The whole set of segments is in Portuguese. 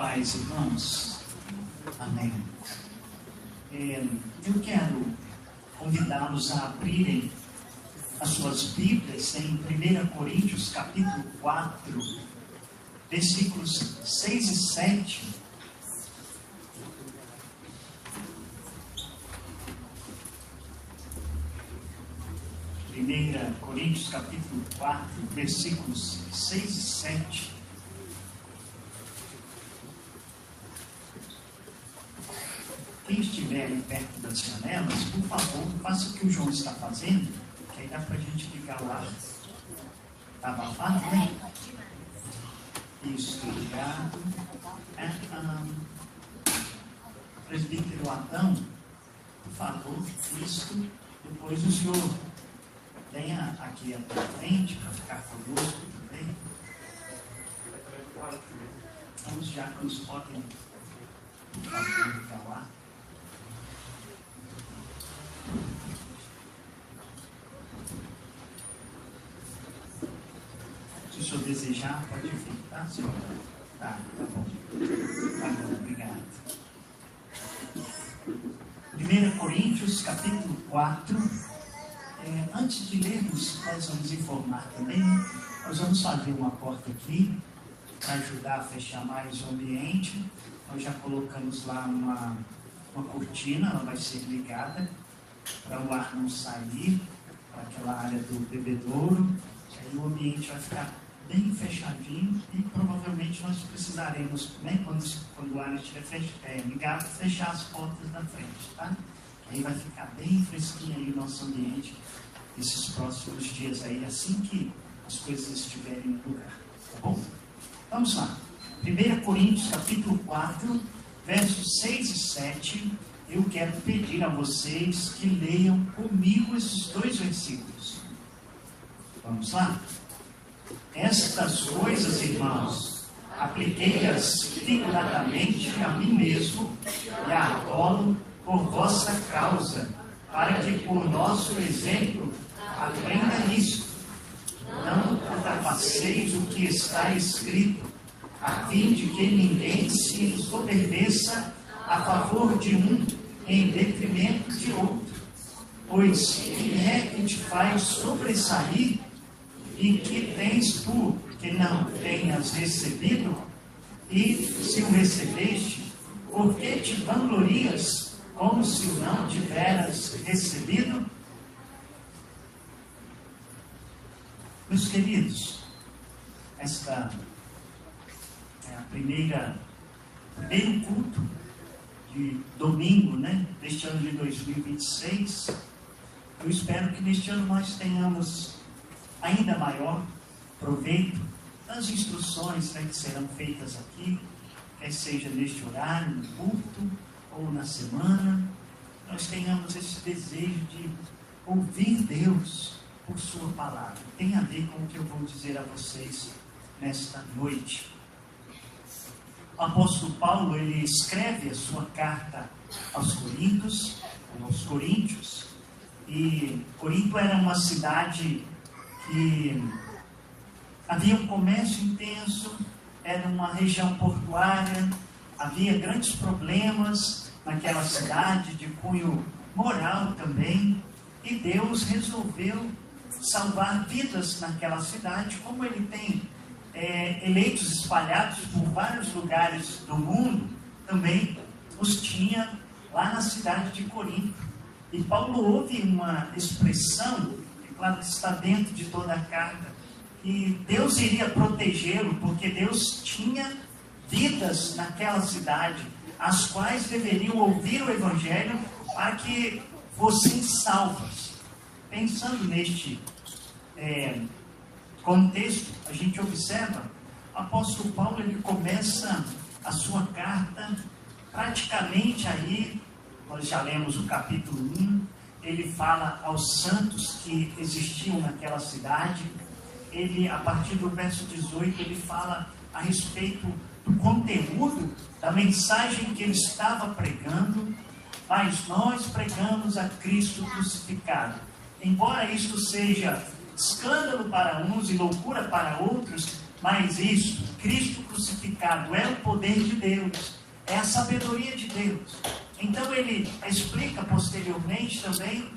paz, irmãos. Amém. Eu quero convidá-los a abrirem as suas Bíblias em 1 Coríntios, capítulo 4, versículos 6 e 7. Coríntios, capítulo 4, versículos 6 e 7. Quem estiver ali perto das janelas, por favor, faça o que o João está fazendo, que aí dá para a gente ligar o ar. Está abafado, né? Isso, obrigado. Presbítero Adão, por favor, isso. Depois o senhor venha aqui até a frente para ficar conosco também. Os diáconos podem, por favor, ligar o ar. Se o senhor desejar, pode vir, tá, senhor? Tá bom. Tá bom, obrigado. 1 Coríntios, capítulo 4. Antes de lermos, nós vamos informar também, nós vamos fazer uma porta aqui, para ajudar a fechar mais o ambiente. Nós já colocamos lá uma cortina, ela vai ser ligada, para o ar não sair, para aquela área do bebedouro. Aí o ambiente vai ficar bem fechadinho e provavelmente nós precisaremos, né, quando o ar estiver ligado, fechar as portas da frente, tá? Aí vai ficar bem fresquinho aí o nosso ambiente esses próximos dias aí, assim que as coisas estiverem no lugar, tá bom? Vamos lá. 1 Coríntios, capítulo 4, versos 6 e 7. Eu quero pedir a vocês que leiam comigo esses dois versículos. Vamos lá? Estas coisas, irmãos, apliquei-as figuradamente a mim mesmo e a Apolo por vossa causa, para que por nosso exemplo aprenda nisto. Não ultrapasseis o que está escrito, a fim de que ninguém se ensoberbeça a favor de um em detrimento de outro. Pois quem é que te faz sobressair e que tens tu que não tenhas recebido? E se o recebeste, por que te vanglorias como se o não tiveras recebido? Meus queridos, esta é a primeiro culto de domingo, né, deste ano de 2026. Eu espero que neste ano nós tenhamos ainda maior proveito das instruções, né, que serão feitas aqui, quer seja neste horário, no culto, ou na semana. Nós tenhamos esse desejo de ouvir Deus por sua palavra. Tem a ver com o que eu vou dizer a vocês nesta noite. O apóstolo Paulo, ele escreve a sua carta aos Coríntios, e Corinto era uma cidade que havia um comércio intenso, era uma região portuária, havia grandes problemas naquela cidade, de cunho moral também, e Deus resolveu salvar vidas naquela cidade, como Ele tem eleitos espalhados por vários lugares do mundo, também os tinha lá na cidade de Corinto. E Paulo ouve uma expressão, é claro que está dentro de toda a carta, que Deus iria protegê-lo, porque Deus tinha vidas naquela cidade, as quais deveriam ouvir o Evangelho para que fossem salvas. Pensando neste contexto, a gente observa, o apóstolo Paulo, ele começa a sua carta praticamente aí, nós já lemos o capítulo 1, ele fala aos santos que existiam naquela cidade. Ele, a partir do verso 18, ele fala a respeito do conteúdo da mensagem que ele estava pregando. Mas nós pregamos a Cristo crucificado. Embora isto seja escândalo para uns e loucura para outros, Mas isso, Cristo crucificado, é o poder de Deus, é a sabedoria de Deus. Então ele explica posteriormente também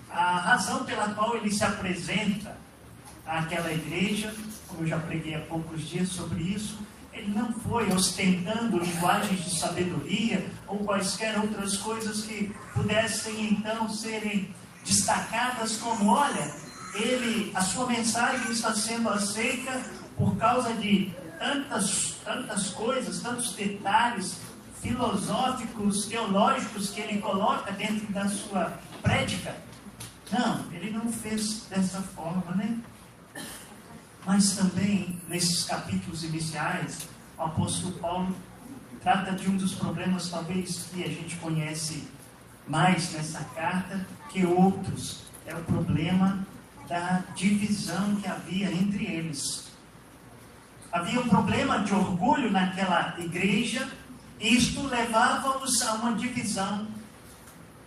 a razão pela qual ele se apresenta àquela igreja. Como eu já preguei há poucos dias sobre isso, ele não foi ostentando linguagens de sabedoria ou quaisquer outras coisas que pudessem então serem destacadas como, olha, a sua mensagem está sendo aceita por causa de tantas coisas, tantos detalhes filosóficos, teológicos que ele coloca dentro da sua prédica. Não, ele não fez dessa forma, né? Mas também, nesses capítulos iniciais, o apóstolo Paulo trata de um dos problemas, talvez, que a gente conhece mais nessa carta que outros. É o problema da divisão que havia entre eles. Havia um problema de orgulho naquela igreja, e isto levava-os a uma divisão.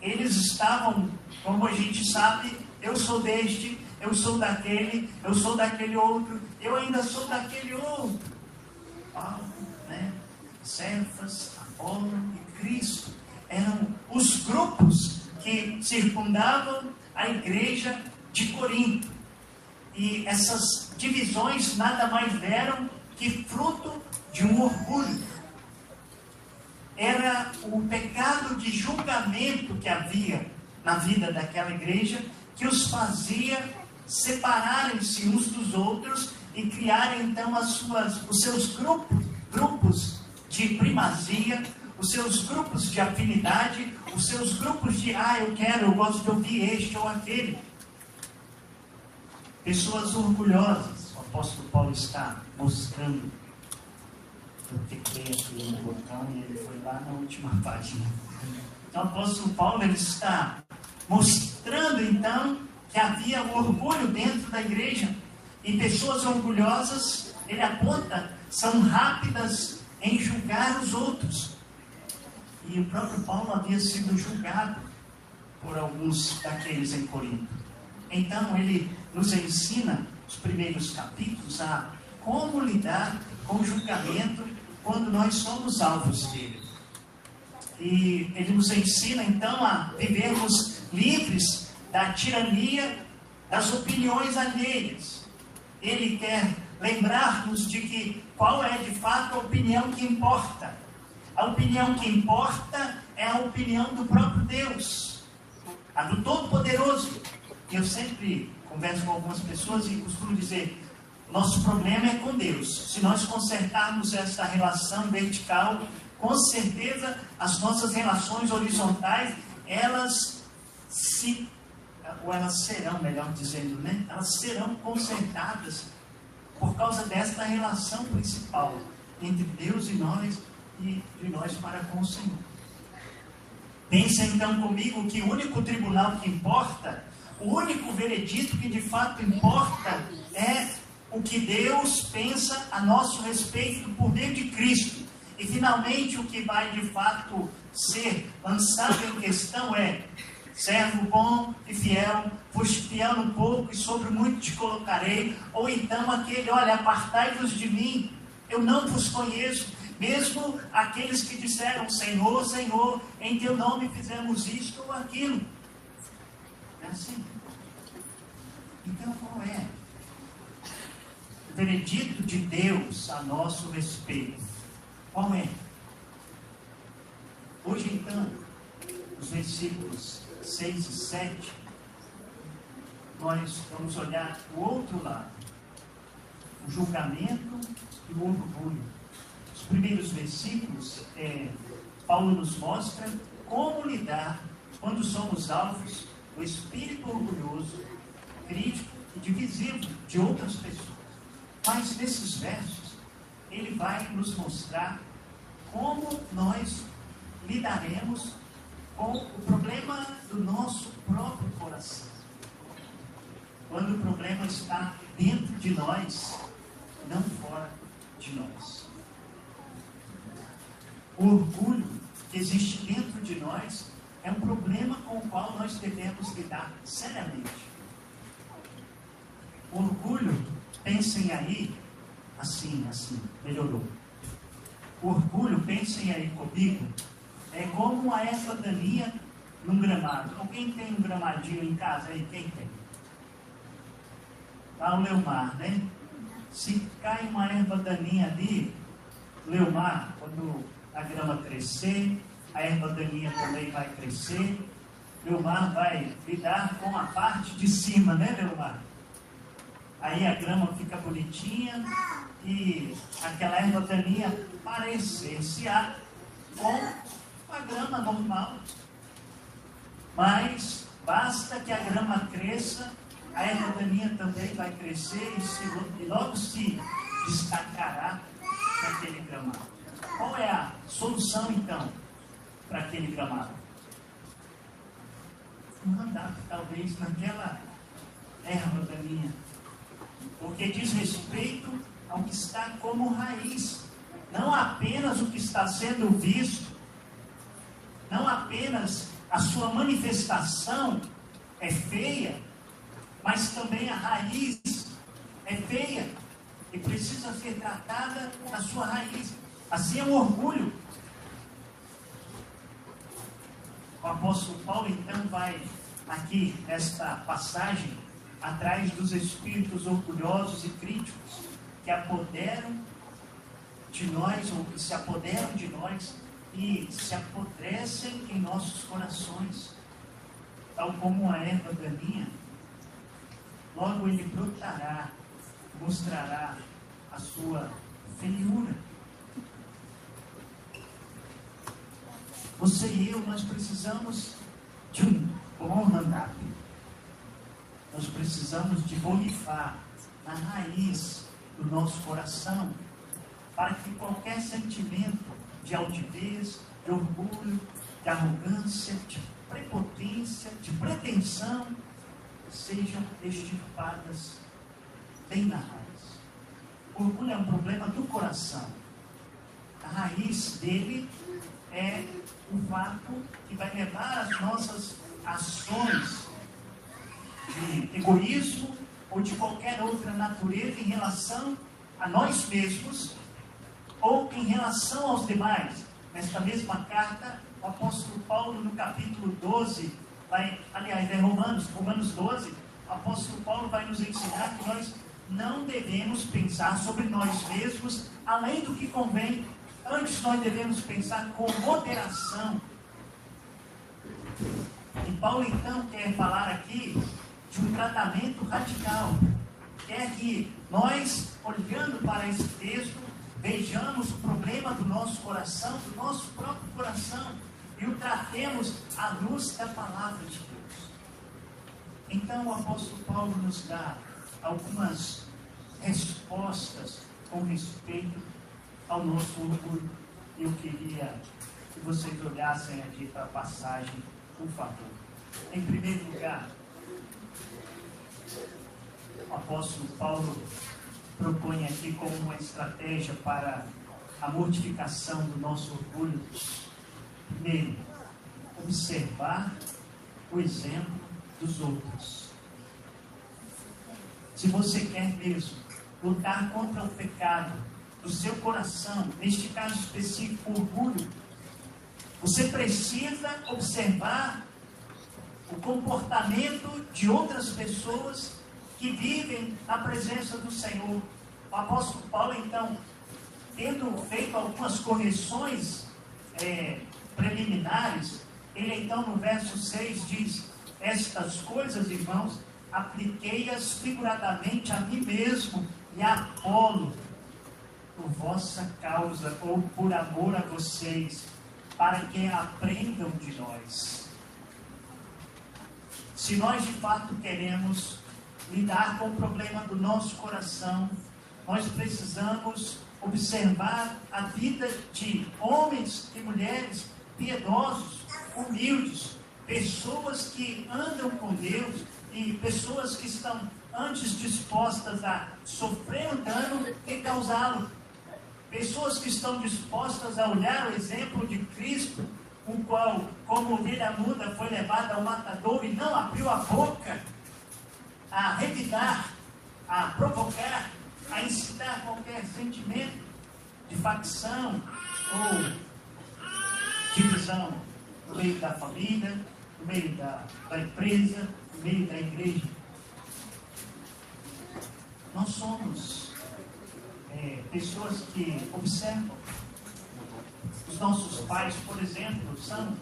Eles estavam, como a gente sabe, eu sou deste, eu sou daquele outro, eu ainda sou daquele outro. Paulo, Cefas, Apolo e Cristo eram os grupos que circundavam a igreja de Corinto. E essas divisões nada mais eram que fruto de um orgulho. Era o pecado de julgamento que havia na vida daquela igreja que os fazia separarem-se uns dos outros e criarem então os seus grupos de primazia, os seus grupos de afinidade, os seus grupos de, eu gosto de ouvir este ou aquele. Pessoas orgulhosas. O apóstolo Paulo está mostrando. Eu cliquei aqui no botão e ele foi lá na última página. Então o apóstolo Paulo ele está mostrando então que havia um orgulho dentro da igreja. E pessoas orgulhosas, ele aponta, são rápidas em julgar os outros. E o próprio Paulo havia sido julgado por alguns daqueles em Corinto. Então ele nos ensina, os primeiros capítulos, a como lidar com o julgamento quando nós somos alvos dele. E ele nos ensina então a vivermos livres da tirania das opiniões alheias. Ele quer lembrar-nos de que qual é de fato a opinião que importa. A opinião que importa é a opinião do próprio Deus, a do Todo-Poderoso. Eu sempre converso com algumas pessoas e costumo dizer, nosso problema é com Deus. Se nós consertarmos esta relação vertical, com certeza as nossas relações horizontais, elas serão, melhor dizendo, elas serão consertadas por causa desta relação principal entre Deus e nós e de nós para com o Senhor. Pensa então comigo que o único tribunal que importa, o único veredito que de fato importa é o que Deus pensa a nosso respeito por meio de Cristo. E finalmente o que vai de fato ser lançado em questão é: servo bom e fiel, foste fiel no pouco e sobre muito te colocarei. Ou então aquele, olha, apartai-vos de mim, eu não vos conheço. Mesmo aqueles que disseram, Senhor, Senhor, em teu nome fizemos isto ou aquilo. É assim. Então qual é o veredito de Deus a nosso respeito? Qual é? Hoje então, os versículos 6 e 7, nós vamos olhar o outro lado, o julgamento e o orgulho. Os primeiros versículos, Paulo nos mostra como lidar quando somos alvos do espírito orgulhoso, crítico e divisivo de outras pessoas. Mas nesses versos, ele vai nos mostrar como nós lidaremos com o problema do nosso próprio coração. Quando o problema está dentro de nós, não fora de nós. O orgulho que existe dentro de nós é um problema com o qual nós devemos lidar seriamente. O orgulho, pensem aí, Assim, melhorou. O orgulho, pensem aí comigo, é como uma erva daninha num gramado. Alguém tem um gramadinho em casa aí? Quem tem? Lá o Leomar, né? Se cai uma erva daninha ali, Leomar, quando a grama crescer, a erva daninha também vai crescer, Leomar vai lidar com a parte de cima, né, Leomar? Aí a grama fica bonitinha e aquela erva daninha parecer-se-á com a grama normal. Mas basta que a grama cresça, a erva daninha também vai crescer e logo se destacará daquele gramado. Qual é a solução então para aquele gramado? Andar talvez naquela erva daninha, porque diz respeito ao que está como raiz, não apenas o que está sendo visto, não apenas a sua manifestação é feia, mas também a raiz é feia e precisa ser tratada na sua raiz. Assim é o orgulho. O apóstolo Paulo então vai aqui nesta passagem atrás dos espíritos orgulhosos e críticos que apoderam de nós, ou que se apoderam de nós e se apodrecem em nossos corações, tal como a erva daninha. Logo ele brotará, mostrará a sua feiura. Você e eu, nós precisamos de um bom handap. Nós precisamos de borrifar na raiz do nosso coração, para que qualquer sentimento de altivez, de orgulho, de arrogância, de prepotência, de pretensão, sejam extirpadas bem na raiz. O orgulho é um problema do coração. A raiz dele é o fato que vai levar as nossas ações de egoísmo ou de qualquer outra natureza em relação a nós mesmos ou em relação aos demais. Nesta mesma carta, o apóstolo Paulo, no capítulo 12, Romanos 12, o apóstolo Paulo vai nos ensinar que nós não devemos pensar sobre nós mesmos além do que convém. Antes nós devemos pensar com moderação. E Paulo então quer falar aqui de um tratamento radical. Quer que nós, olhando para esse texto, vejamos o problema do nosso coração, do nosso próprio coração, e o tratemos à luz da palavra de Deus. Então o apóstolo Paulo nos dá algumas respostas com respeito ao nosso orgulho. Eu queria que vocês olhassem aqui para a passagem, por favor. Em primeiro lugar, o apóstolo Paulo propõe aqui como uma estratégia para a mortificação do nosso orgulho. Primeiro, observar o exemplo dos outros. Se você quer mesmo lutar contra o pecado do seu coração, neste caso específico, o orgulho, você precisa observar o comportamento de outras pessoas que vivem na presença do Senhor. O apóstolo Paulo, então, tendo feito algumas correções preliminares, ele então no verso 6 diz: estas coisas, irmãos, apliquei-as figuradamente a mim mesmo e a Apolo, por vossa causa, ou por amor a vocês, para que aprendam de nós. Se nós de fato queremos lidar com o problema do nosso coração, nós precisamos observar a vida de homens e mulheres piedosos, humildes, pessoas que andam com Deus e pessoas que estão antes dispostas a sofrer um dano e causá-lo. Pessoas que estão dispostas a olhar o exemplo de Cristo, o qual, como ovelha muda, foi levado ao matador e não abriu a boca a revidar, a provocar, a incitar qualquer sentimento de facção ou divisão no meio da família, no meio da empresa, no meio da igreja. Nós somos pessoas que observam. Os nossos pais, por exemplo, são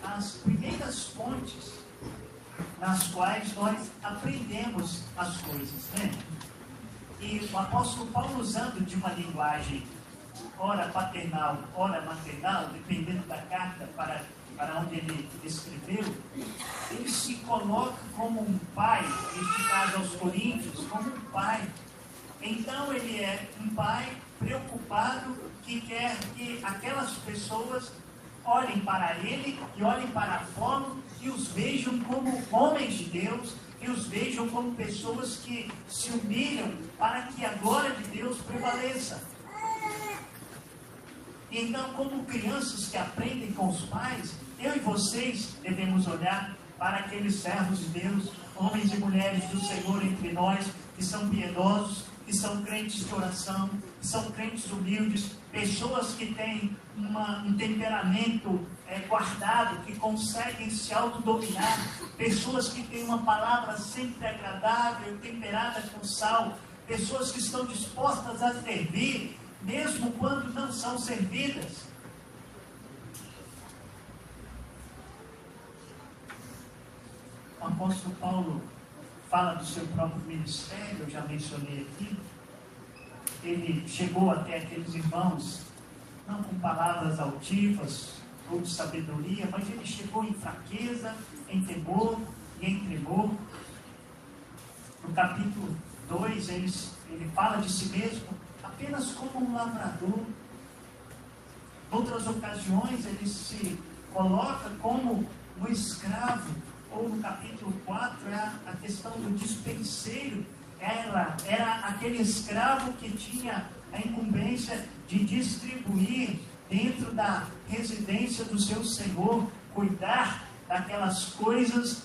as primeiras fontes nas quais nós aprendemos as coisas, né? E o apóstolo Paulo, usando de uma linguagem ora paternal, ora maternal, dependendo da carta para onde ele escreveu, ele se coloca como um pai, neste caso aos Coríntios, como um pai. Então ele é um pai preocupado que quer que aquelas pessoas olhem para ele e olhem para Apolo e os vejam como homens de Deus, e os vejam como pessoas que se humilham para que a glória de Deus prevaleça. Então, como crianças que aprendem com os pais, eu e vocês devemos olhar para aqueles servos de Deus, homens e mulheres do Senhor entre nós, que são piedosos, que são crentes de oração, que são crentes humildes, pessoas que têm um temperamento guardado, que conseguem se autodominar, pessoas que têm uma palavra sempre agradável, temperada com sal, pessoas que estão dispostas a servir, mesmo quando não são servidas. O apóstolo Paulo fala do seu próprio ministério, eu já mencionei aqui. Ele chegou até aqueles irmãos, não com palavras altivas ou de sabedoria, mas ele chegou em fraqueza, em temor e em tremor. No capítulo 2, ele fala de si mesmo apenas como um lavrador. Outras ocasiões, ele se coloca como um escravo. Ou no capítulo 4, a questão do dispenseiro. Era aquele escravo que tinha a incumbência de distribuir dentro da residência do seu senhor, cuidar daquelas coisas,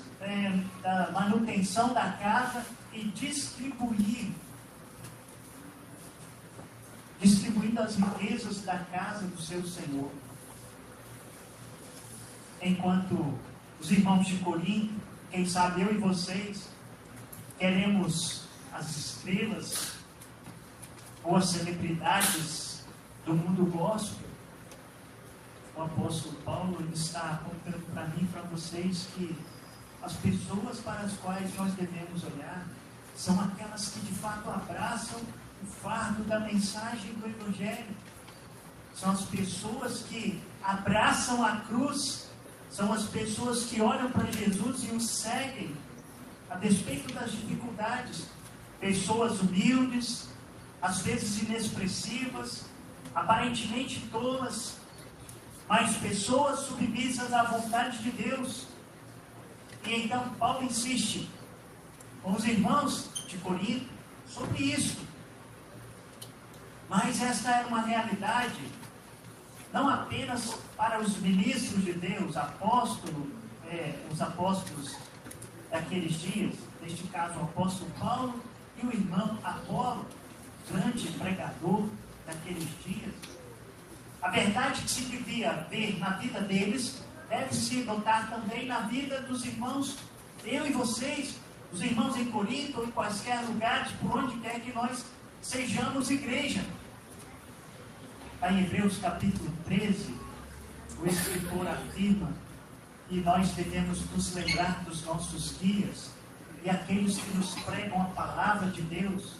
da manutenção da casa e distribuindo as riquezas da casa do seu senhor. Enquanto os irmãos de Corinto, quem sabe eu e vocês, queremos as estrelas ou as celebridades do mundo gospel, o apóstolo Paulo está apontando para mim e para vocês que as pessoas para as quais nós devemos olhar são aquelas que de fato abraçam o fardo da mensagem do Evangelho. São as pessoas que abraçam a cruz. São as pessoas que olham para Jesus e o seguem, a despeito das dificuldades. Pessoas humildes, às vezes inexpressivas, aparentemente tolas, mas pessoas submissas à vontade de Deus. E então Paulo insiste com os irmãos de Corinto sobre isso. Mas esta é uma realidade não apenas para os ministros de Deus, os apóstolos daqueles dias, neste caso o apóstolo Paulo e o irmão Apolo, grande pregador daqueles dias. A verdade que se devia ver na vida deles, deve-se notar também na vida dos irmãos, eu e vocês, os irmãos em Corinto ou em quaisquer lugares, por onde quer que nós sejamos igreja. Em Hebreus capítulo 13, o escritor afirma que nós devemos nos lembrar dos nossos guias e aqueles que nos pregam a palavra de Deus,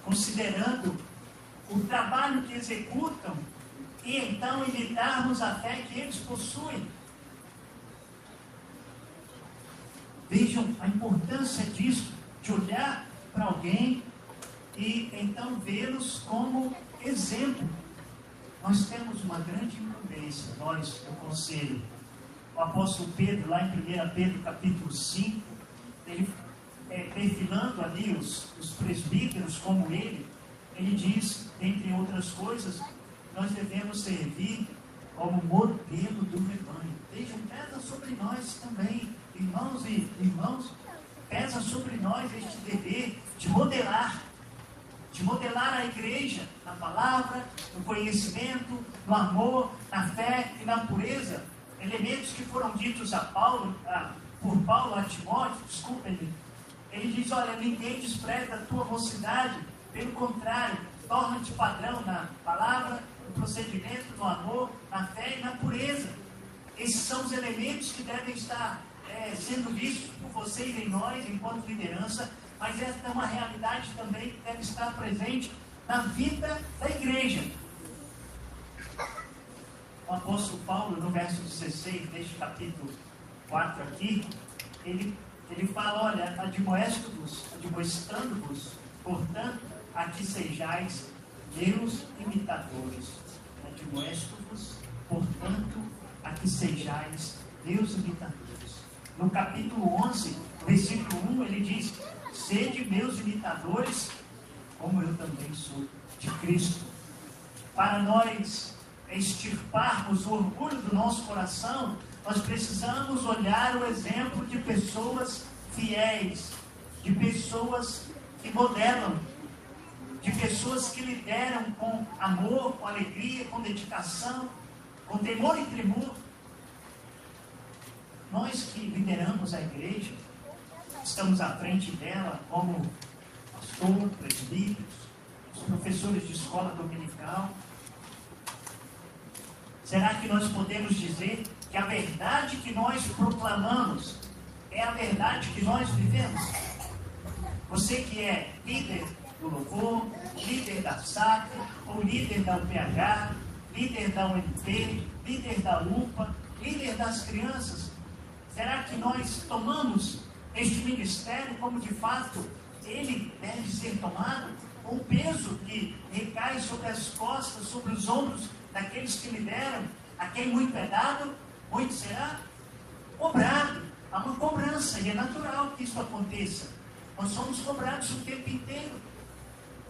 considerando o trabalho que executam e então imitarmos a fé que eles possuem. Vejam a importância disso, de olhar para alguém e então vê-los como exemplo. Nós temos uma grande incumbência, nós, o conselho. O apóstolo Pedro, lá em 1 Pedro capítulo 5, ele, perfilando ali os presbíteros como ele diz, entre outras coisas, nós devemos servir como modelo do rebanho. Vejam, pesa sobre nós também, irmãos e irmãos, pesa sobre nós este dever de modelar de modelar a igreja na palavra, no conhecimento, no amor, na fé e na pureza. Elementos que foram ditos por Paulo a Timóteo, ele diz, olha, ninguém despreza a tua mocidade, pelo contrário, torna-te padrão na palavra, no procedimento, no amor, na fé e na pureza. Esses são os elementos que devem estar sendo vistos por vocês em nós, enquanto liderança, mas essa é uma realidade também que deve estar presente na vida da igreja. O apóstolo Paulo, no verso 16 deste capítulo 4 aqui, ele fala, olha, admoestando-vos, portanto, a que sejais meus imitadores. Admoesto-vos, portanto, a que sejais meus imitadores. No capítulo 11, versículo 1, ele diz, sede meus imitadores, como eu também sou de Cristo. Para nós extirparmos o orgulho do nosso coração, nós precisamos olhar o exemplo de pessoas fiéis, de pessoas que modelam, de pessoas que lideram com amor, com alegria, com dedicação, com temor e tremor. Nós que lideramos a igreja, estamos à frente dela como pastor, presbíteros, os professores de escola dominical. Será que nós podemos dizer que a verdade que nós proclamamos é a verdade que nós vivemos? Você que é líder do louvor, líder da SAC, ou líder da UPH, líder da UNP, líder da UPA, líder das crianças, será que nós tomamos este ministério como de fato ele deve ser tomado? O peso que recai sobre as costas, sobre os ombros daqueles que lideram, a quem muito é dado, muito será cobrado. Há uma cobrança e é natural que isso aconteça. Nós somos cobrados o tempo inteiro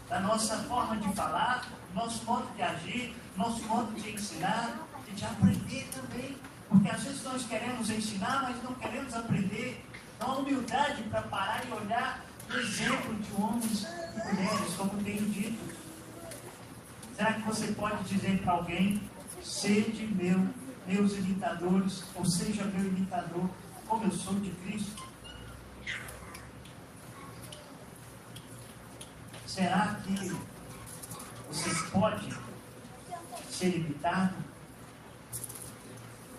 da nossa forma de falar, nosso modo de agir, nosso modo de ensinar e de aprender também. Porque às vezes nós queremos ensinar, mas não queremos aprender. Não há humildade para parar e olhar o exemplo de homens e mulheres, como tenho dito. Será que você pode dizer para alguém, sede meus imitadores, ou seja meu imitador, como eu sou de Cristo? Será que você pode ser imitado?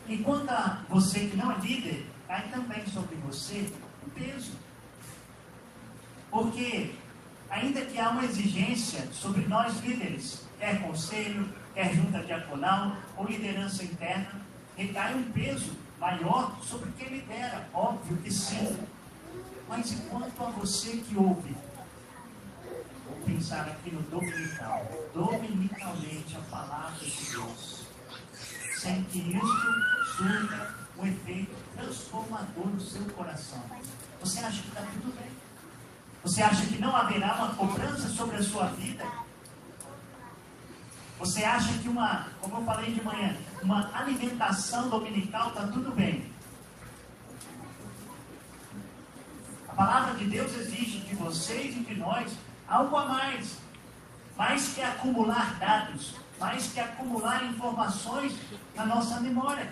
E quanto a você que não é líder, cai também sobre você o peso. Porque, ainda que há uma exigência sobre nós líderes, quer conselho, quer junta diaconal ou liderança interna, recai um peso maior sobre quem lidera, óbvio que sim. Mas enquanto a você que ouve, vou pensar aqui no dominical, dominicalmente a palavra de Deus, sem que isso surta um efeito transformador no seu coração. Você acha que está tudo bem? Você acha que não haverá uma cobrança sobre a sua vida? Você acha que como eu falei de manhã, uma alimentação dominical está tudo bem? A palavra de Deus exige de vocês e de nós algo a mais. Mais que acumular dados, mais que acumular informações na nossa memória.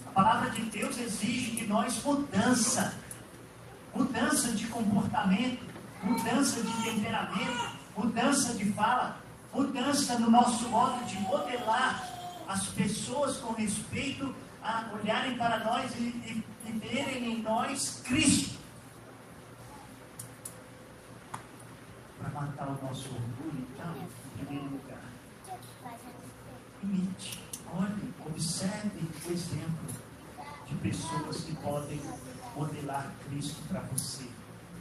A palavra de Deus exige de nós mudança de comportamento, mudança de temperamento, mudança de fala, mudança no nosso modo de modelar as pessoas com respeito a olharem para nós e verem em nós Cristo. Para matar o nosso orgulho, então, em primeiro lugar, imite, olhe, observe o exemplo de pessoas que podem modelar Cristo para você.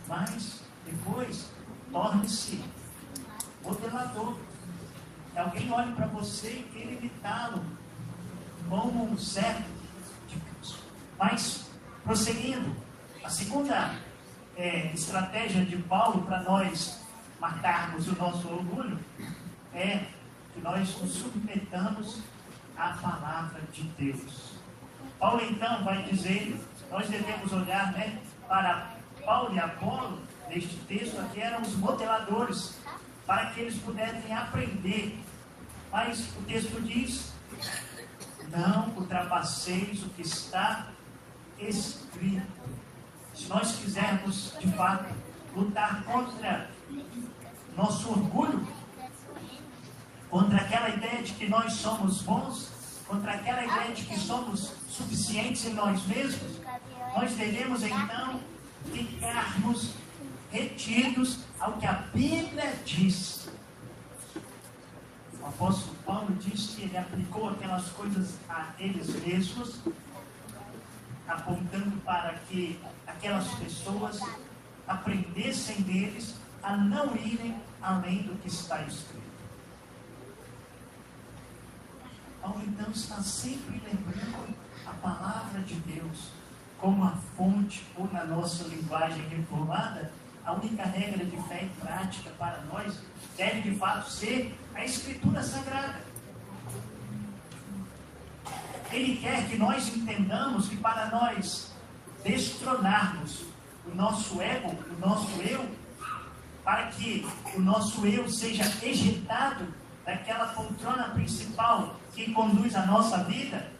Mas, depois, torne-se modelador. Que alguém olhe para você e queira imitá-lo como um servo de Cristo. Mas, prosseguindo, a segunda estratégia de Paulo para nós matarmos o nosso orgulho é que nós nos submetamos à palavra de Deus. Paulo então vai dizer, nós devemos olhar para Paulo e Apolo neste texto aqui eram os modeladores, para que eles pudessem aprender. Mas o texto diz: não ultrapasseis o que está escrito. Se nós quisermos, de fato, lutar contra nosso orgulho, contra aquela ideia de que nós somos bons, contra aquela ideia de que somos suficientes em nós mesmos, nós devemos então ficarmos retidos ao que a Bíblia diz. O apóstolo Paulo diz que ele aplicou aquelas coisas a eles mesmos, apontando para que aquelas pessoas aprendessem deles a não irem além do que está escrito. Paulo então está sempre lembrando a palavra de Deus como a fonte, ou na nossa linguagem reformada, a única regra de fé e prática para nós deve de fato ser a Escritura Sagrada. Ele quer que nós entendamos que para nós destronarmos o nosso ego, o nosso eu, para que o nosso eu seja ejetado daquela poltrona principal que conduz a nossa vida,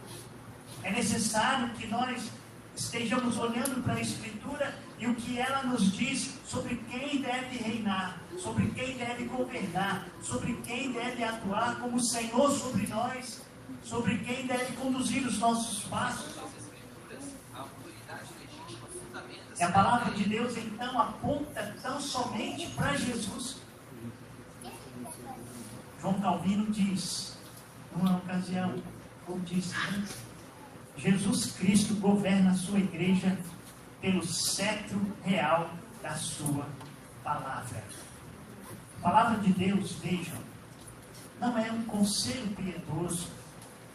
é necessário que nós estejamos olhando para a Escritura e o que ela nos diz sobre quem deve reinar, sobre quem deve governar, sobre quem deve atuar como Senhor sobre nós, sobre quem deve conduzir os nossos passos. E a palavra de Deus então aponta tão somente para Jesus. João Calvino diz, numa ocasião, ou disse, Jesus Cristo governa a sua igreja pelo cetro real da sua palavra. A palavra de Deus, vejam, não é um conselho piedoso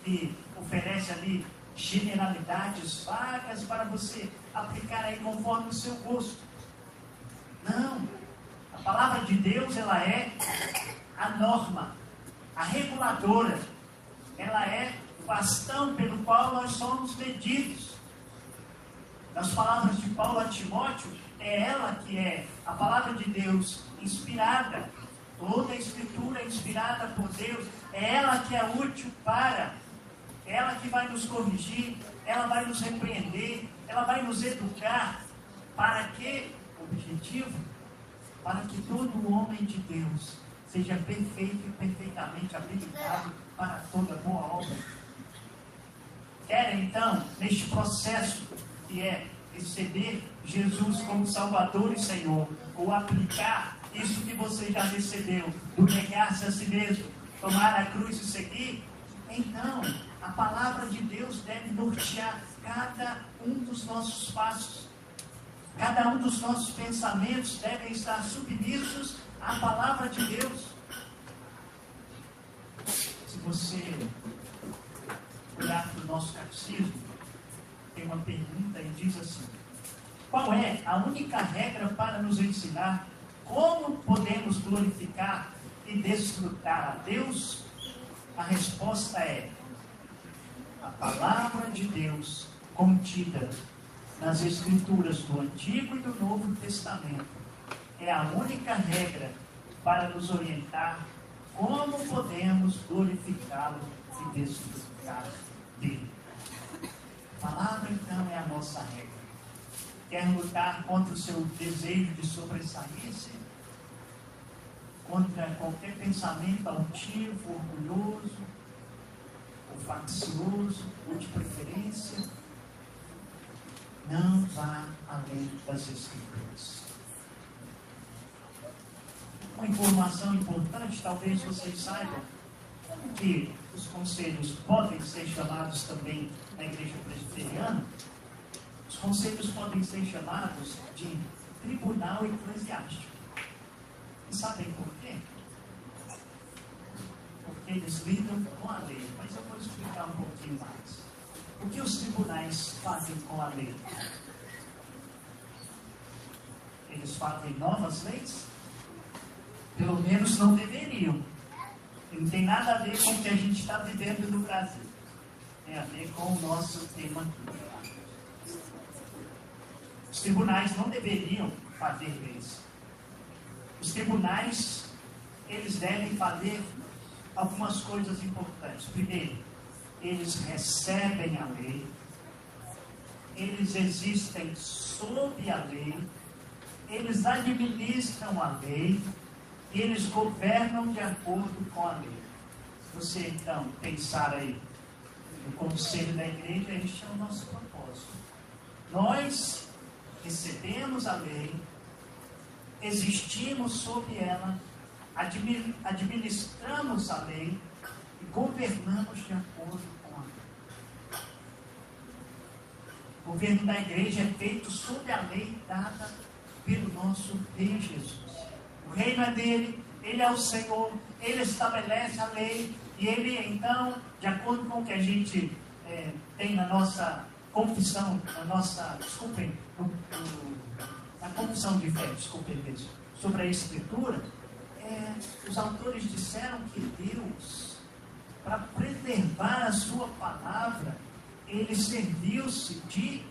que oferece ali generalidades vagas para você aplicar aí conforme o seu gosto. Não. A palavra de Deus, ela é a norma, a reguladora. Ela é o bastão pelo qual nós somos medidos. Nas palavras de Paulo a Timóteo, é ela que é a palavra de Deus inspirada. Toda a Escritura é inspirada por Deus. É ela que é útil para. É ela que vai nos corrigir. Ela vai nos repreender. Ela vai nos educar. Para que? Objetivo? Para que todo homem de Deus seja perfeito e perfeitamente habilitado para toda boa obra. Querem então, neste processo que é receber Jesus como Salvador e Senhor, ou aplicar isso que você já recebeu, do negar-se a si mesmo, tomar a cruz e seguir, então a palavra de Deus deve nortear cada um dos nossos passos. Cada um dos nossos pensamentos devem estar submissos à palavra de Deus. Se você olhar para o nosso catecismo, tem uma pergunta e diz assim: qual é a única regra para nos ensinar como podemos glorificar e desfrutar a Deus? A resposta é: a palavra de Deus contida nas Escrituras do Antigo e do Novo Testamento é a única regra para nos orientar como podemos glorificá-lo e desfrutar dele. A palavra então é a nossa regra. Quer lutar contra o seu desejo de sobressair-se, contra qualquer pensamento altivo, orgulhoso, ou faccioso, ou de preferência, não vá além das Escrituras. Uma informação importante, talvez vocês saibam, que os conselhos podem ser chamados também na igreja presbiteriana. Os conselhos podem ser chamados de tribunal eclesiástico. E sabem por quê? Porque eles lidam com a lei. Mas eu vou explicar um pouquinho mais. O que os tribunais fazem com a lei? Eles fazem novas leis? Pelo menos não deveriam. E não tem nada a ver com o que a gente está vivendo no Brasil. Tem a ver com o nosso tema aqui. Os tribunais não deveriam fazer leis. Os tribunais, eles devem fazer algumas coisas importantes. Primeiro, eles recebem a lei, eles existem sob a lei, eles administram a lei, e eles governam de acordo com a lei. Você, então, pensar aí no conselho da igreja, este é o nosso propósito. Nós recebemos a lei, existimos sob ela, administramos a lei e governamos de acordo com a lei. O governo da igreja é feito sob a lei dada pelo nosso Rei Jesus. O reino é dele, ele é o Senhor, ele estabelece a lei e ele, então, de acordo com o que a gente tem na nossa confissão, na confissão de fé, sobre a Escritura, os autores disseram que Deus, para preservar a sua palavra, ele serviu-se de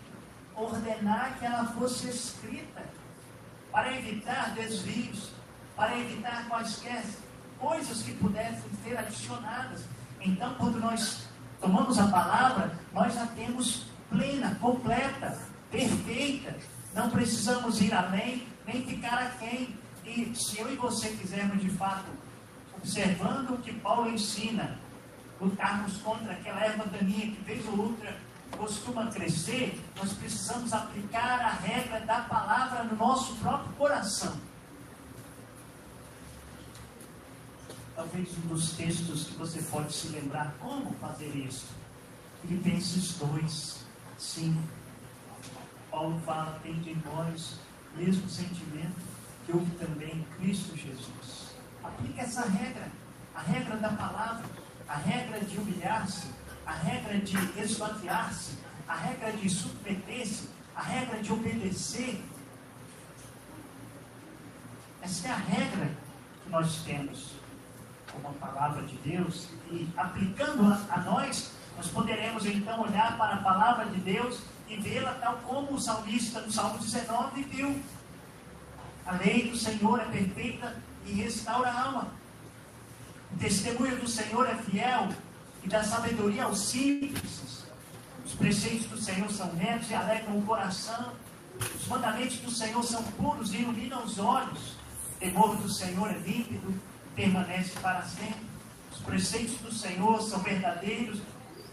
ordenar que ela fosse escrita, para evitar desvios, para evitar quaisquer coisas que pudessem ser adicionadas. Então, quando nós tomamos a palavra, nós a temos plena, completa, perfeita. Não precisamos ir além, nem ficar aquém. E se eu e você quisermos, de fato, observando o que Paulo ensina, lutarmos contra aquela erva daninha que vez ou outra costuma crescer, nós precisamos aplicar a regra da palavra no nosso próprio coração. Talvez um dos textos que você pode se lembrar como fazer isso. Filipenses 2, 5. Paulo fala, tende em vós o mesmo sentimento que houve também em Cristo Jesus. Aplique essa regra, a regra da palavra, a regra de humilhar-se, a regra de esvaziar-se, a regra de submeter-se, a regra de obedecer. Essa é a regra que nós temos como a palavra de Deus, e aplicando-a a nós, nós poderemos então olhar para a palavra de Deus e vê-la tal como o salmista no Salmo 19 viu. A lei do Senhor é perfeita e restaura a alma. O testemunho do Senhor é fiel e dá sabedoria aos simples. Os preceitos do Senhor são retos e alegram o coração. Os mandamentos do Senhor são puros e iluminam os olhos. O temor do Senhor é límpido, permanece para sempre. Os preceitos do Senhor são verdadeiros,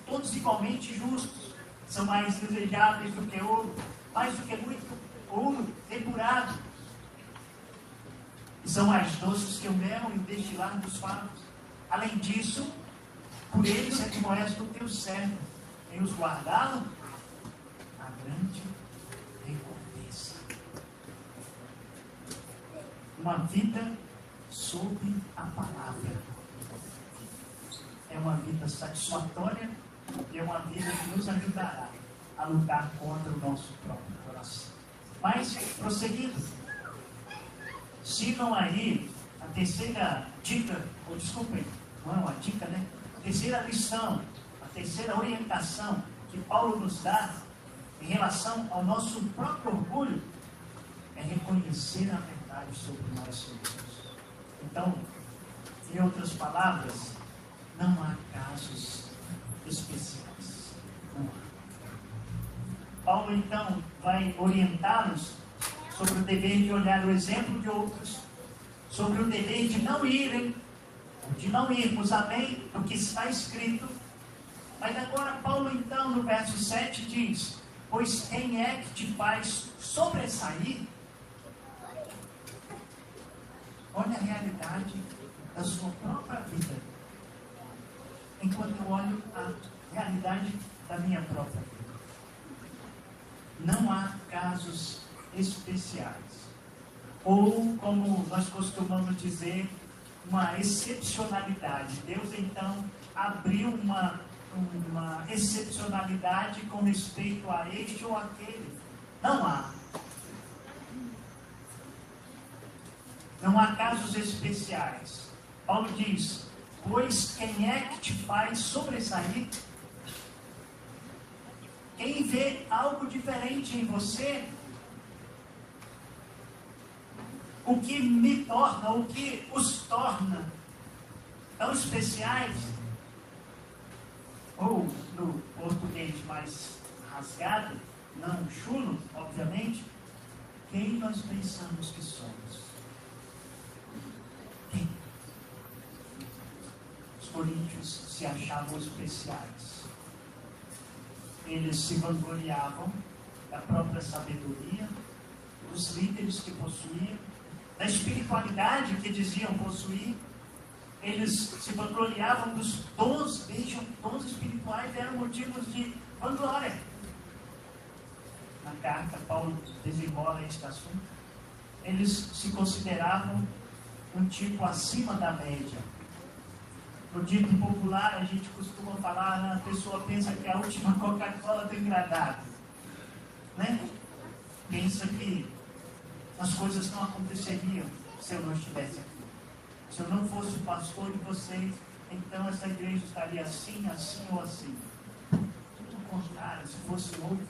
todos igualmente justos. São mais desejáveis do que ouro, mais do que muito ouro depurado. E são mais doces que o mel e o destilar dos favos. Além disso, por eles admoesta o teu servo, em os guardá-lo, a grande recompensa. Uma vida sob a palavra é uma vida satisfatória e é uma vida que nos ajudará a lutar contra o nosso próprio coração. Mas, prosseguindo, sigam aí a terceira dica, ou desculpem, não é uma dica, né? A terceira lição, a terceira orientação que Paulo nos dá em relação ao nosso próprio orgulho é reconhecer a verdade sobre nós mesmos. Então, em outras palavras, não há casos especiais. Não há. Paulo, então, vai orientar-nos sobre o dever de olhar o exemplo de outros, sobre o dever de não irmos além do que está escrito. Mas agora Paulo, então, no verso 7 diz, pois quem é que te faz sobressair? Olha a realidade da sua própria vida, enquanto eu olho a realidade da minha própria vida. Não há casos especiais, ou como nós costumamos dizer, uma excepcionalidade. Deus então abriu uma excepcionalidade com respeito a este ou aquele. Não há. Não há casos especiais. Paulo diz, pois quem é que te faz sobressair? Quem vê algo diferente em você? o que me torna, o que os torna tão especiais, ou no português mais rasgado, não chulo, obviamente, quem nós pensamos que somos? Quem? Os coríntios se achavam especiais. Eles se vangloriavam da própria sabedoria, dos líderes que possuíam, da espiritualidade que diziam possuir. Eles se vangloriavam dos dons, vejam, dons espirituais eram motivos de vanglória. Na carta, Paulo desenrola este assunto. Eles se consideravam um tipo acima da média. No dito popular, a gente costuma falar, a pessoa pensa que é a última Coca-Cola do engradado. Né? Pensa que as coisas não aconteceriam se eu não estivesse aqui. Se eu não fosse o pastor de vocês, então essa igreja estaria assim, assim ou assim. Tudo o contrário, se fosse outro,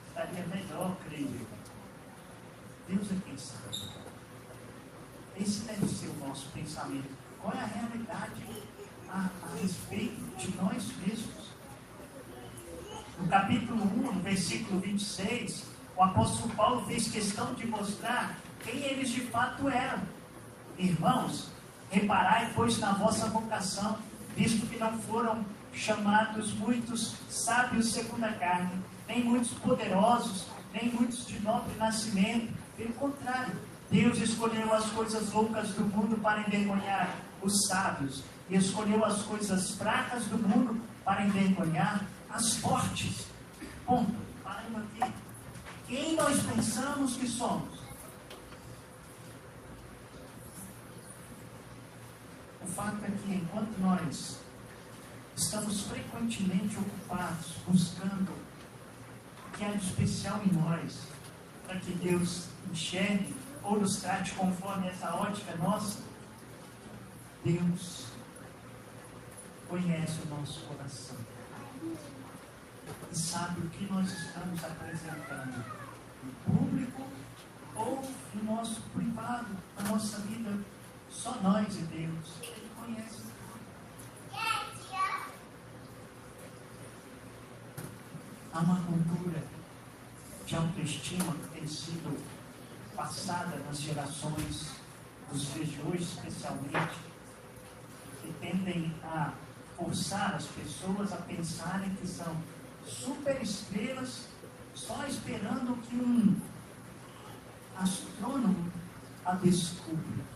estaria melhor, creio eu. Deus é quem sabe. Esse deve ser o nosso pensamento. Qual é a realidade a respeito de nós mesmos? No capítulo 1, no versículo 26, o apóstolo Paulo fez questão de mostrar quem eles de fato eram. Irmãos, reparai, pois, na vossa vocação, visto que não foram chamados muitos sábios segundo a carne, nem muitos poderosos, nem muitos de nobre nascimento. Pelo contrário, Deus escolheu as coisas loucas do mundo para envergonhar os sábios, e escolheu as coisas fracas do mundo para envergonhar as fortes. Ponto. Parando aqui. Quem nós pensamos que somos? O fato é que enquanto nós estamos frequentemente ocupados, buscando o que há de especial em nós, para que Deus enxergue ou nos trate conforme essa ótica nossa, Deus conhece o nosso coração e sabe o que nós estamos apresentando no público ou no nosso privado, na nossa vida. Só nós e Deus. Ele conhece. Há uma cultura de autoestima que tem sido passada nas gerações dos dias de hoje, especialmente, que tendem a forçar as pessoas a pensarem que são super estrelas, só esperando que um astrônomo a descubra.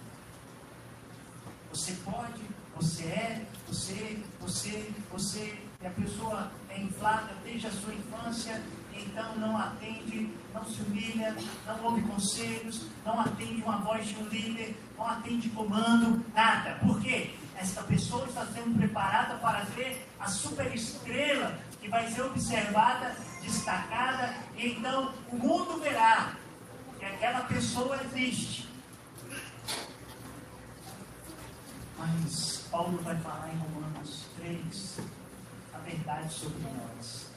Você pode, você é, você, e a pessoa é inflada desde a sua infância, então não atende, não se humilha, não ouve conselhos, não atende uma voz de um líder, não atende comando, nada. Por quê? Esta pessoa está sendo preparada para ser a superestrela que vai ser observada, destacada, e então o mundo verá que aquela pessoa existe. Mas Paulo vai falar em Romanos 3 a verdade sobre nós.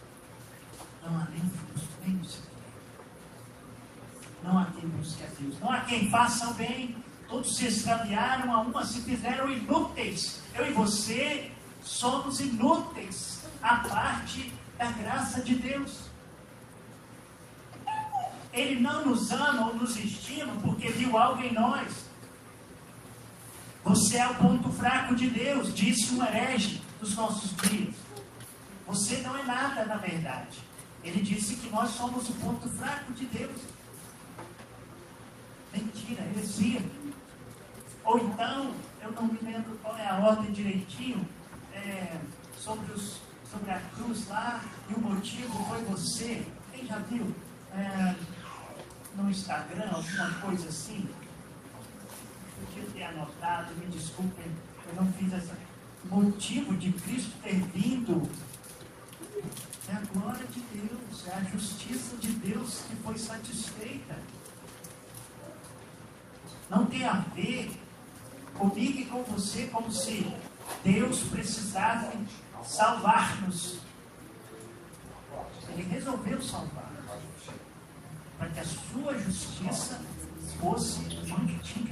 Não há nem justo, nem sequer. Não há quem busque a Deus. Não há quem faça o bem. Todos se extraviaram, a uma se fizeram inúteis. Eu e você somos inúteis à parte da graça de Deus. Ele não nos ama ou nos estima porque viu algo em nós. Você é o ponto fraco de Deus, disse um herege dos nossos dias. Você não é nada, na verdade. Ele disse que nós somos o ponto fraco de Deus. Mentira, heresia. Ou então, eu não me lembro qual é a ordem direitinho, sobre a cruz lá, e o motivo foi você. Quem já viu no Instagram, alguma coisa assim? Eu podia ter anotado, me desculpem, eu não fiz essa. O motivo de Cristo ter vindo é a glória de Deus, é a justiça de Deus que foi satisfeita. Não tem a ver comigo e com você como se Deus precisasse salvar-nos. Ele resolveu salvar para que a sua justiça fosse onde tinha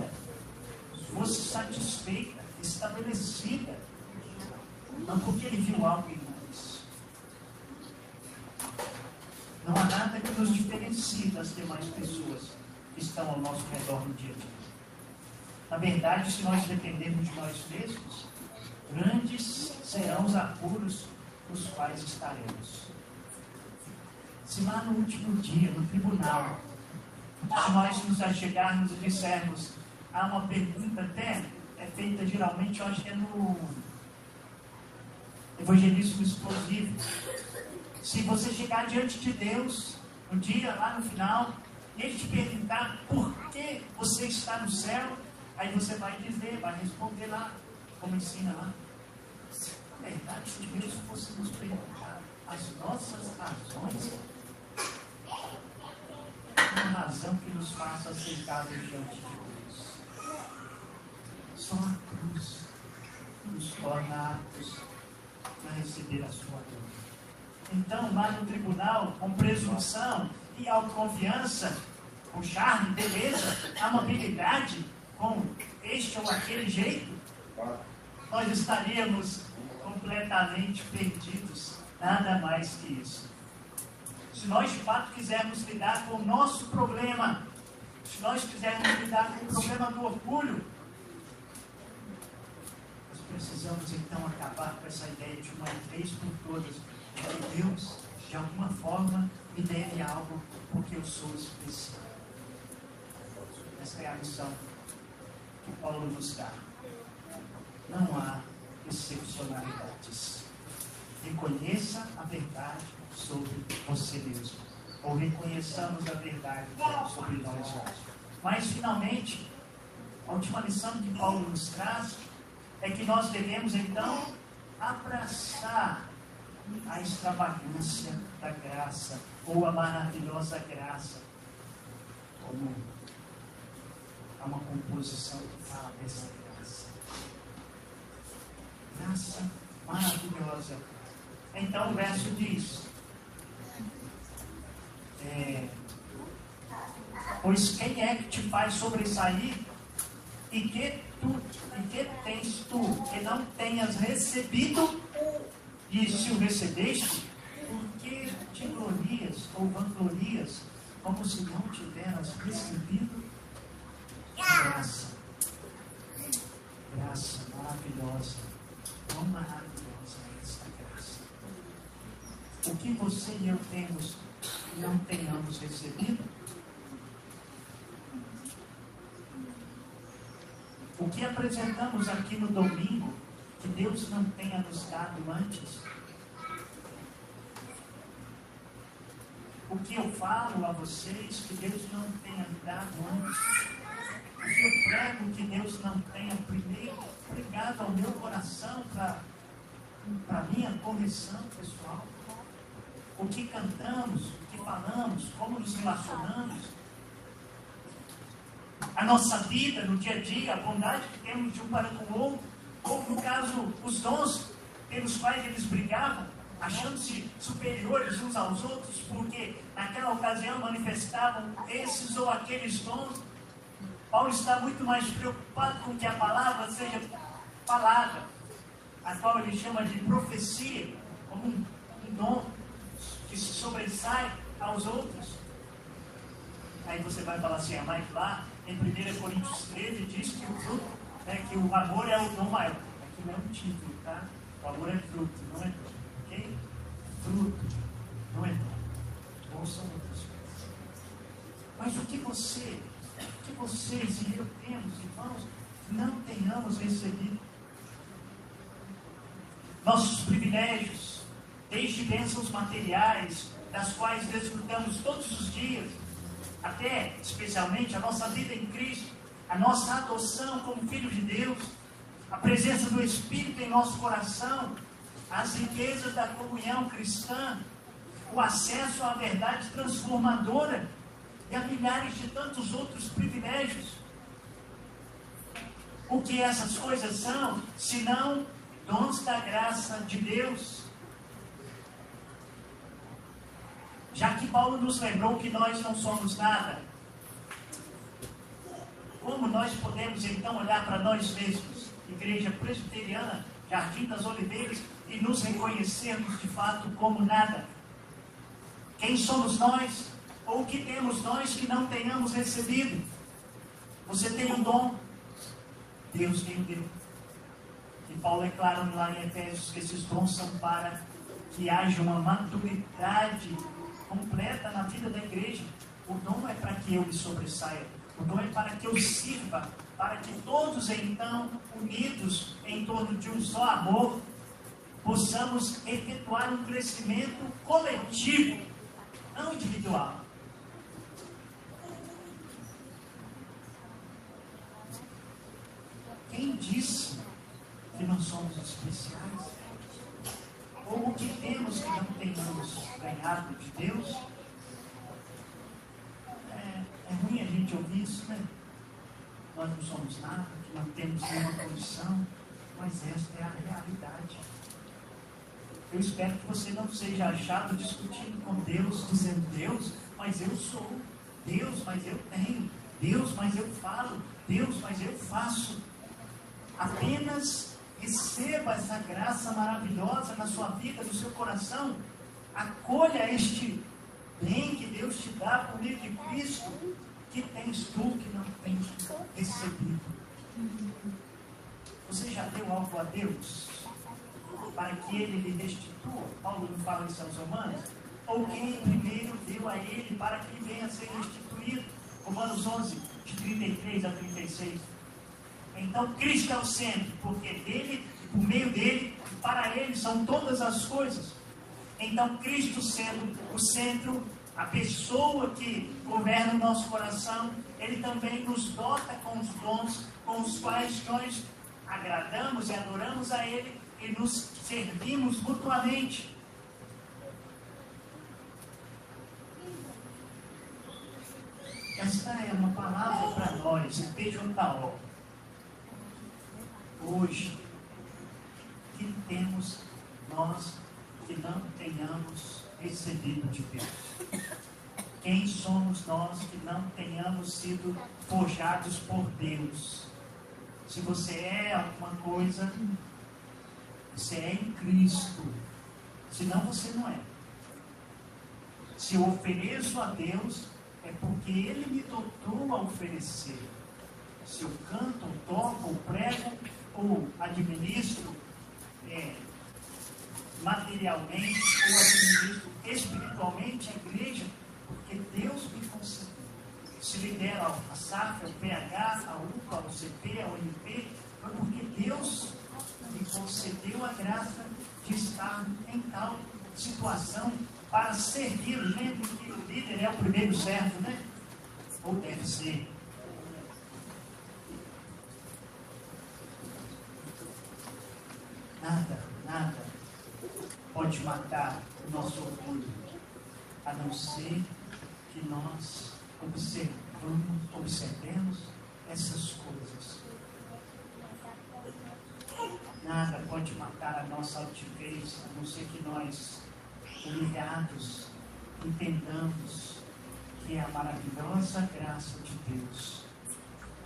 feita, estabelecida, não porque ele viu algo em nós. Não há nada que nos diferencie das demais pessoas que estão ao nosso redor no dia a dia. Na verdade, se nós dependermos de nós mesmos, grandes serão os apuros nos quais estaremos. Se lá no último dia, no tribunal, se nós nos achegarmos e dissermos, há uma pergunta até, é feita geralmente, eu acho que é no evangelismo explosivo. Se você chegar diante de Deus, um dia lá no final, e Ele te perguntar por que você está no céu, aí você vai dizer, vai responder lá, como ensina lá. Na verdade, se Deus fosse nos perguntar as nossas razões, uma razão que nos faça aceitáveis diante de Deus. Só a cruz nos torna aptos a receber a sua dor. Então, lá no tribunal, com presunção e autoconfiança, com charme, beleza, amabilidade, com este ou aquele jeito, nós estaríamos completamente perdidos, nada mais que isso. Se nós de fato quisermos lidar com o nosso problema, se nós quisermos lidar com o problema do orgulho, nós precisamos então acabar com essa ideia de uma vez por todas, de que Deus, de alguma forma, me deve algo porque eu sou especial. Essa é a missão que Paulo nos dá. Não há excepcionalidades. Reconheça a verdade sobre você mesmo. Ou reconheçamos a verdade sobre nós mesmos. Mas, finalmente, a última lição que Paulo nos traz é que nós devemos, então, abraçar a extravagância da graça, ou a maravilhosa graça, como há uma composição que fala dessa graça. Graça maravilhosa. Então o verso diz, pois quem é que te faz sobressair e que tens tu que não tenhas recebido, e se o recebeste, por que te glorias ou vanglorias como se não tiveras recebido graça? Graça maravilhosa. Quão maravilhosa é essa graça. O que você e eu temos e não tenhamos recebido? O que apresentamos aqui no domingo, que Deus não tenha nos dado antes? O que eu falo a vocês, que Deus não tenha me dado antes? O que eu prego, que Deus não tenha primeiro pregado ao meu coração para minha correção pessoal? O que cantamos, o que falamos, como nos relacionamos? A nossa vida no dia a dia, a bondade que temos de um para com o outro, ou no caso, os dons pelos quais eles brigavam, achando-se superiores uns aos outros, porque naquela ocasião manifestavam esses ou aqueles dons. Paulo está muito mais preocupado com que a palavra seja palavra, a qual ele chama de profecia, como um dom que se sobressai aos outros. Aí você vai falar assim, mas lá em 1 Coríntios 13 diz que o fruto, que o amor é o dom maior. Aqui não é um título, tá? O amor é fruto, não é dom. Ok? Fruto, não é dom. Ou são outras coisas. Mas o que vocês e eu temos, irmãos, não tenhamos recebido? Nossos privilégios, desde bênçãos materiais, das quais desfrutamos todos os dias, até, especialmente, a nossa vida em Cristo, a nossa adoção como filho de Deus, a presença do Espírito em nosso coração, as riquezas da comunhão cristã, o acesso à verdade transformadora e a milhares de tantos outros privilégios. O que essas coisas são, senão dons da graça de Deus? Já que Paulo nos lembrou que nós não somos nada, como nós podemos então olhar para nós mesmos Igreja Presbiteriana Jardim das Oliveiras, e nos reconhecermos de fato como nada. Quem somos nós? Ou o que temos nós que não tenhamos recebido? Você tem um dom, Deus tem o deu. E Paulo é claro lá em Efésios que esses dons são para que haja uma maturidade completa na vida da igreja. O dom é para que eu me sobressaia. O dom é para que eu sirva, para que todos então, unidos em torno de um só amor, possamos efetuar um crescimento coletivo, não individual. Quem disse que não somos especiais? Ou o que temos que não tenhamos ganhado de Deus? É ruim a gente ouvir isso, né? Nós não somos nada, que não temos nenhuma condição, mas esta é a realidade. Eu espero que você não seja achado discutindo com Deus, dizendo: Deus, mas eu sou, Deus, mas eu tenho, Deus, mas eu falo, Deus, mas eu faço. Apenas receba essa graça maravilhosa na sua vida, no seu coração. Acolha este bem que Deus te dá por meio de Cristo. Que tens tu que não tens recebido? Você já deu algo a Deus para que Ele lhe restitua? Paulo não fala isso aos Romanos? Ou quem primeiro deu a Ele para que venha a ser restituído? Romanos 11, de 33 a 36. Então Cristo é o centro, porque dele, por meio dele, para Ele são todas as coisas. Então Cristo sendo o centro, a pessoa que governa o nosso coração, Ele também nos dota com os dons com os quais nós agradamos e adoramos a Ele e nos servimos mutuamente. Esta é uma palavra para nós, PJO. Hoje, que temos nós que não tenhamos recebido de Deus? Quem somos nós que não tenhamos sido forjados por Deus? Se você é alguma coisa, você é em Cristo. Senão você não é. Se eu ofereço a Deus, é porque Ele me dotou a oferecer. Se eu canto, ou toco, ou prego, ou administro materialmente, ou administro espiritualmente a igreja, porque Deus me concedeu. Se lidera a SAF, ao PH, a UPA, ao CP, ao MP, foi porque Deus me concedeu a graça de estar em tal situação para servir. Lembre que o líder é o primeiro servo, né? Ou deve ser. Nada pode matar o nosso orgulho, a não ser que nós observemos essas coisas. Nada pode matar a nossa altivez, a não ser que nós, humilhados, entendamos que é a maravilhosa graça de Deus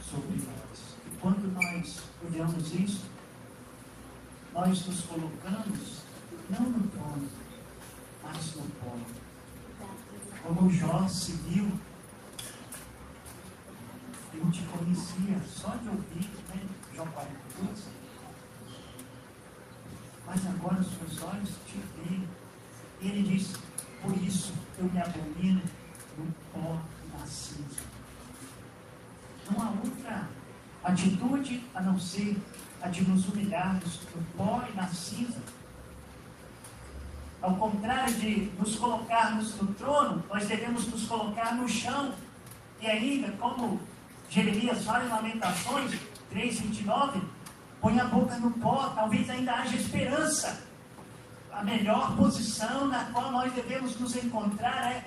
sobre nós. E quando nós olhamos isso, nós nos colocamos não no trono, mas no pó. Como Jó se viu, eu te conhecia só de ouvir, né? Jó 42. Mas agora os meus olhos te veem. E ele diz: por isso eu me abomino no pó e na cinza. Não há outra atitude a não ser a de nos humilharmos no pó e na cinza. Ao contrário de nos colocarmos no trono, nós devemos nos colocar no chão. E ainda, como Jeremias fala em Lamentações 3:29, põe a boca no pó, talvez ainda haja esperança. A melhor posição na qual nós devemos nos encontrar é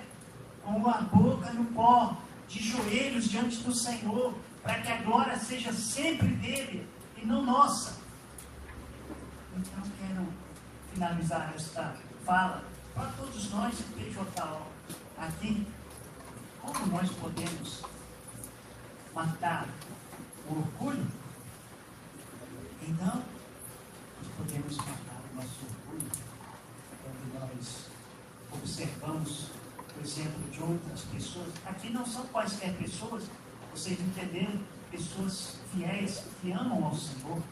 com a boca no pó, de joelhos diante do Senhor, para que a glória seja sempre dele e não nossa. Então quero finalizar esta fala para todos nós, PJO, aqui, como nós podemos matar o orgulho? Então, nós podemos matar o nosso orgulho quando nós observamos o exemplo de outras pessoas. Aqui não são quaisquer pessoas, vocês entenderam? Pessoas fiéis que amam ao Senhor.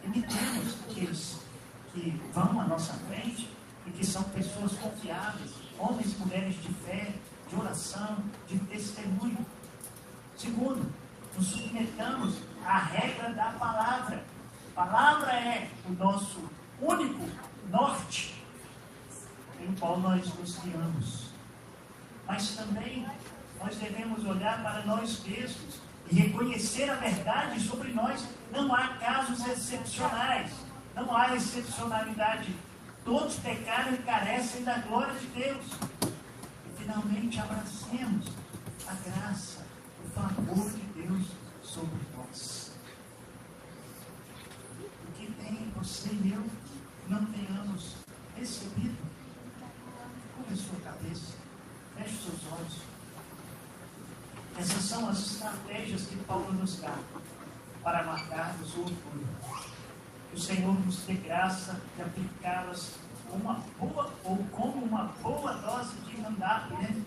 Imitemos aqueles que vão à nossa frente e que são pessoas confiáveis, homens e mulheres de fé, de oração, de testemunho. Segundo, nos submetamos à regra da palavra. A palavra é o nosso único norte em qual nós nos guiamos. Mas também nós devemos olhar para nós mesmos e reconhecer a verdade sobre nós. Não há casos excepcionais, não há excepcionalidade. Todos pecaram e carecem da glória de Deus. E finalmente abracemos a graça, o favor de Deus sobre nós. O que tem você e eu não tenhamos recebido? Cubra sua cabeça, feche seus olhos. Essas são as estratégias que Paulo nos dá para matarmos o orgulho. Que o Senhor nos dê graça de aplicá-las como uma boa dose de mandato, né?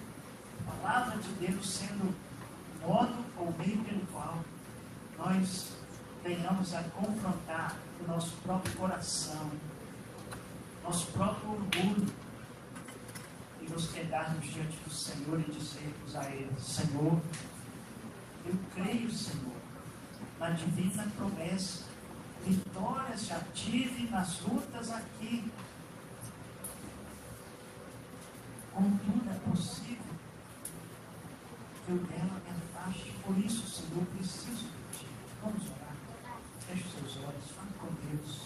A palavra de Deus sendo o modo ou meio pelo qual nós venhamos a confrontar o nosso próprio coração, nosso próprio orgulho, e nos quedarmos diante do Senhor e dizermos a Ele: Senhor, eu creio, Senhor, na divina promessa. Vitórias já tive nas lutas aqui. Contudo, é possível que eu dela me afaste. Por isso, Senhor, preciso de Ti. Vamos orar. Feche os seus olhos. Fale com Deus.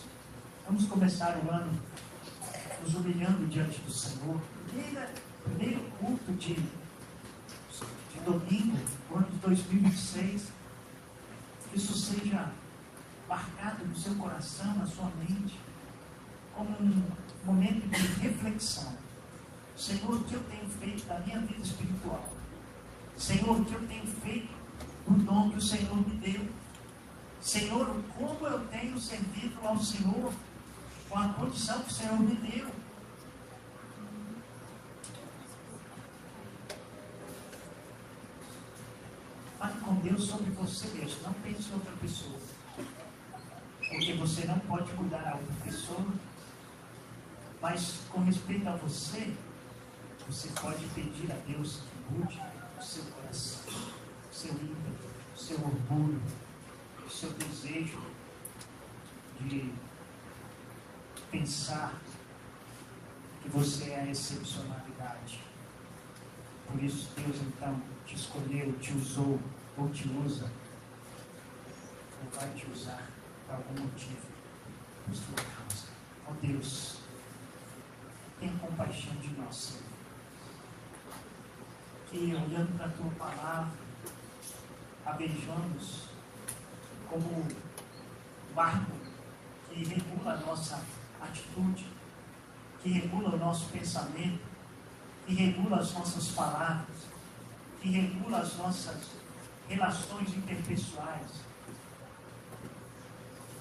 Vamos começar o ano nos humilhando diante do Senhor. Primeiro culto de domingo, o ano de 2026. Que isso seja marcado no seu coração, na sua mente, como um momento de reflexão. Senhor, o que eu tenho feito da minha vida espiritual? Senhor, o que eu tenho feito do dom que o Senhor me deu? Senhor, como eu tenho servido ao Senhor com a condição que o Senhor me deu? Fale com Deus sobre você mesmo, não pense em outra pessoa. Porque você não pode mudar a outra pessoa, mas com respeito a você, você pode pedir a Deus que mude o seu coração, o seu ímpeto, o seu orgulho, o seu desejo de pensar que você é a excepcionalidade. Por isso Deus então te escolheu, te usou ou te usa, ou vai te usar por algum motivo, por sua causa. Ó Deus, tenha compaixão de nós, Senhor. Que olhando para a Tua palavra, a vejamos como um barco que regula a nossa atitude, que regula o nosso pensamento, que regula as nossas palavras, que regula as nossas relações interpessoais.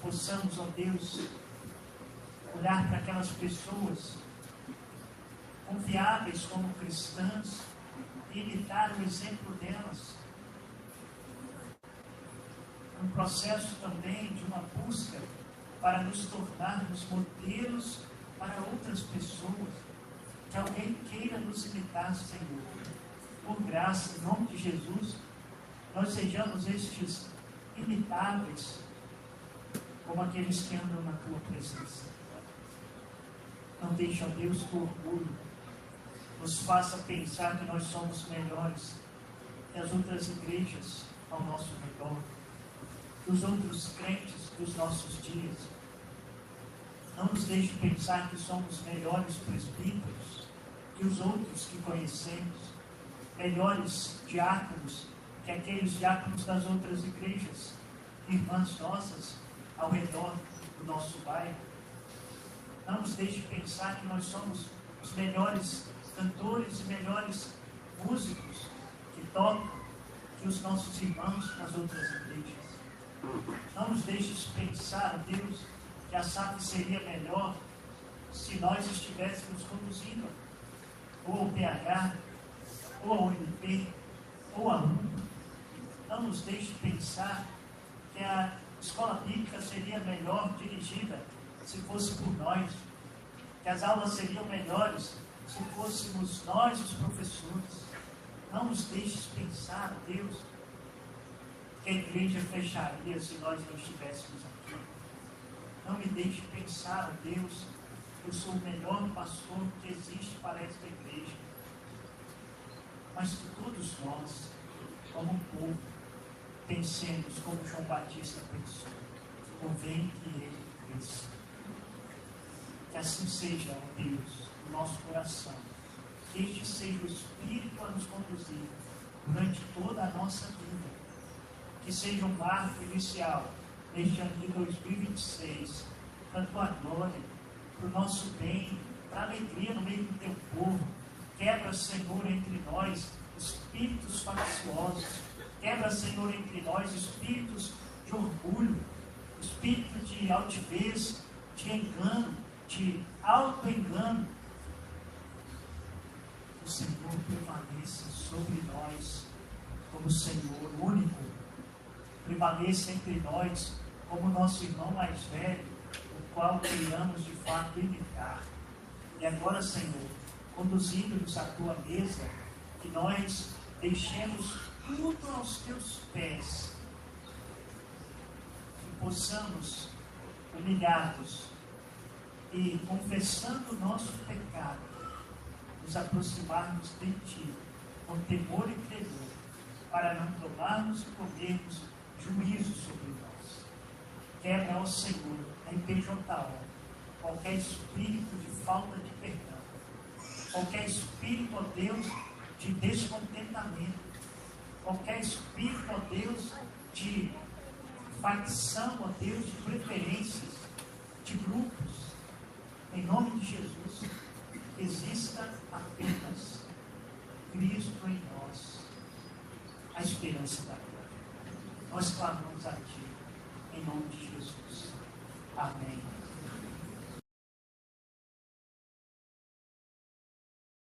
Possamos, ó Deus, olhar para aquelas pessoas confiáveis como cristãs e imitar o exemplo delas. Um processo também de uma busca para nos tornarmos modelos para outras pessoas. Que alguém queira nos imitar, Senhor. Por graça, em nome de Jesus, nós sejamos estes imitáveis, como aqueles que andam na Tua presença. Não deixe, ó Deus, que o orgulho nos faça pensar que nós somos melhores que as outras igrejas ao nosso redor, que os outros crentes dos nossos dias. Não nos deixe pensar que somos melhores presbíteros que os outros que conhecemos, melhores diáconos que aqueles diáconos das outras igrejas, irmãs nossas ao redor do nosso bairro. Não nos deixe pensar que nós somos os melhores cantores e melhores músicos que tocam que os nossos irmãos nas outras igrejas. Não nos deixes pensar, Deus, que a SAF seria melhor se nós estivéssemos conduzindo ou ao PH, ou ao UNP, ou a UNP. Não nos deixe pensar que a escola bíblica seria melhor dirigida se fosse por nós, que as aulas seriam melhores se fôssemos nós os professores. Não nos deixes pensar, Deus, que a igreja fecharia se nós não estivéssemos aqui. Não me deixe pensar, Deus, que eu sou o melhor pastor que existe para esta igreja. Mas que todos nós, como povo, pensemos como João Batista pensou. Convém que ele cresça. Que assim seja, ó Deus, o nosso coração. Que este seja o Espírito a nos conduzir durante toda a nossa vida. Que seja um marco inicial neste ano de 2026, para a tua glória, para o nosso bem, para a alegria no meio do teu povo. Quebra, Senhor, entre nós espíritos facciosos. Quebra, Senhor, entre nós espíritos de orgulho, espírito de altivez, de engano, de auto-engano. O Senhor prevaleça sobre nós como Senhor único. Prevaleça entre nós como nosso irmão mais velho, o qual queiramos de fato imitar. E agora, Senhor, conduzindo-nos à tua mesa, que nós deixemos tudo aos teus pés, que possamos, humilhados e confessando o nosso pecado, nos aproximarmos de ti com temor e tremor, para não tomarmos e comermos juízo sobre nós. Quebra, ó Senhor, a IPJO, qualquer espírito de falta de perdão, qualquer espírito, ó Deus, de descontentamento, qualquer espírito, ó Deus, de facção, ó Deus, de preferências, de grupos. Em nome de Jesus, exista apenas Cristo em nós, a esperança da glória. Nós clamamos a Ti, em nome de Jesus. Amém.